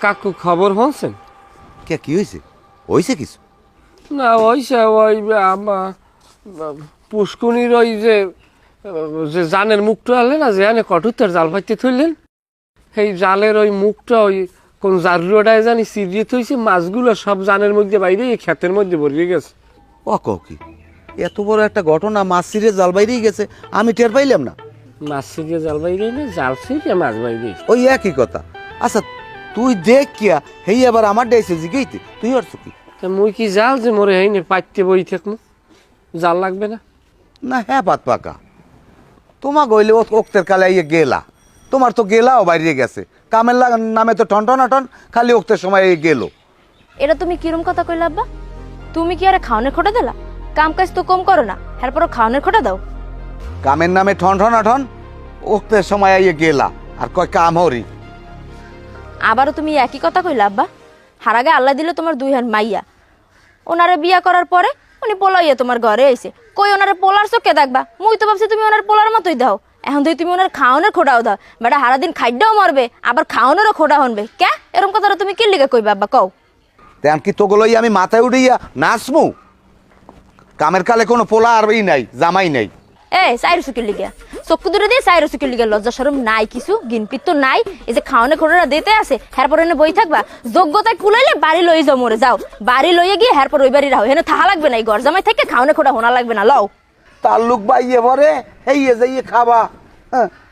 কাকু খবর বলছেন? কে কি হয়েছে? হয়েছে কিছু? না ওইসে ওই পুষ্কুনির ওই যে জানের মুখটা আনলেন না, যে আনে কঠোর জাল পাইতে থইলেন, সেই জালের ওই মুখটা ওই কোন জারুয়াটায় জানি চিরিয়ে থইছে, মাছগুলো সব জানের মধ্যে বাইরে এই ক্ষেতের মধ্যে ভরিয়ে গেছে। ও কি এত বড় একটা ঘটনা, মাছ ছিঁড়ে জাল বাইরেই গেছে, আমি টের পাইলাম না। মাছ ছিরিয়ে জাল বাইরে না, জাল ছিরিয়ে মাছ বাইরে। ওই একই কথা। আচ্ছা তুই দেখ কিয়া হেই আবার আমার ডাইছে জিগেইতে, তুই আর কি? মুই কি জাল যে মরে হয়নি পাইতে বই থাকবো, জাল লাগবে না? না হ্যাঁ পাত পাকা, তোমার গইলে ওক্তের কালে ইয়ে গেলা, তোমার তো গেলাও বাইরে গেছে, কামের নামে তো টন টন খালি ওক্তের সময় গেল। এটা তুমি কিরম কথা কইলা আব্বা? তুমি কি আরে খাওনের খোটা দিলা? কাম কাজ তো কম করো না, এরপরও খাওনের খোটা দাও। কামের নামে ঠন ওক্তের সময় ইয়ে গেলা আর কয় কাম হরি। আবারও তুমি একই কথা কইলা আব্বা? হার আগে আল্লাহ দিল তোমার দুই হান মাইয়া, ওনারে বিয়া করার পরে উনি পোলাইয়া তোমার ঘরে আইছে, কই ওনারে পোলার চোখে দেখবা? মুই তো ভাবছি তুমি ওনার পোলার মতোই দাও, এখন তুই তুমি ওনার খাওনের খোটাও দাও। বেটা সারাদিন খাদ্যও মারবে আবার খাওনেরও খোটা হনবে, কে এরকম কথাটা তুমি কি লিগে কইবা আব্বা কও? তেন কি তোগুলোই আমি মাথায় উড়িয়া নাচমু? কামের কালে কোনো পোলা আরই নাই, জামাই নাই। সাইরো সুকির লিগে চক্ষু দূরে দিয়ে সাইরো সুকির লিগে লজ্জা শরম নাই কিছু, গিনপিত তো নাই। এই যে খাওয়ানে খোটাটা দিতে আছে, হ্যারপর এনে বই থাকবা? যোগ্যতায় কুলাইলে বাড়ি লই যাও, মরে যাও বাড়ি লইয়ে গিয়ে হ্যারপর ওই বাড়ি রাও, হেনে থাহা লাগবে না, এই ঘর জামাই থেকে খাওয়ানে খোটা হোনা লাগবে না। লও তাল্লুক বাইয়ে ভরে হেইয়ে যাইয়ে খাবা,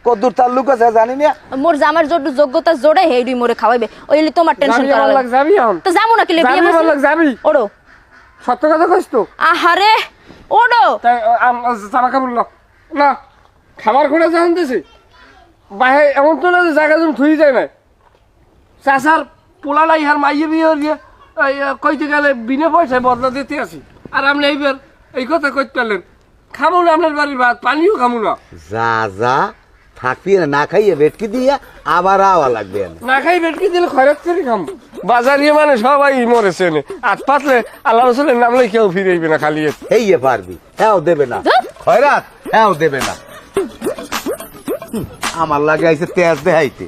কদ্দুর তাল্লুক আছে জানি না। মোর জামার যোগ্যতা জোড়ে হেইডি মোরে খাওয়াইবে, ওই তোমার টেনশন করা লাগে। যাবি এখন তো যাবো না, কি যাবি? ওড়ো। সত্য কথা কইস তো? আহারে ওড়ো। জামা কাপড় না খাবার খোঁড়া যখন দিছি বাহে, এমন তো না যে জায়গা যখন থুই যায় না। চাষার পোলা নাই, হার মাইয়ে বিয়ে কইতে গেলে বিনা পয়সায় বদলা দিতে আসি, আর আপনি এইবার এই কথা কইতে পারলেন? খাবো না আপনার বাড়ির ভাত, পানিও খাবো না। যা থাকবি না খাইয়ে বেটকি দিয়া আবার আওয়া লাগবে। না খাই বেটকি দিলে খয়রাত করে খাম, বাজারিয়ে মানে সবাই মরেছে নে আট পাতলে আল্লাহ রসুলের নামলে কেউ ফিরেইবে না, খালি হেইয়ে পারবি, হ্যাঁ দেবে না খয়রাত, হ্যাঁ দেবে না। আমার লাগে আইসে তেজ দেখাইতে।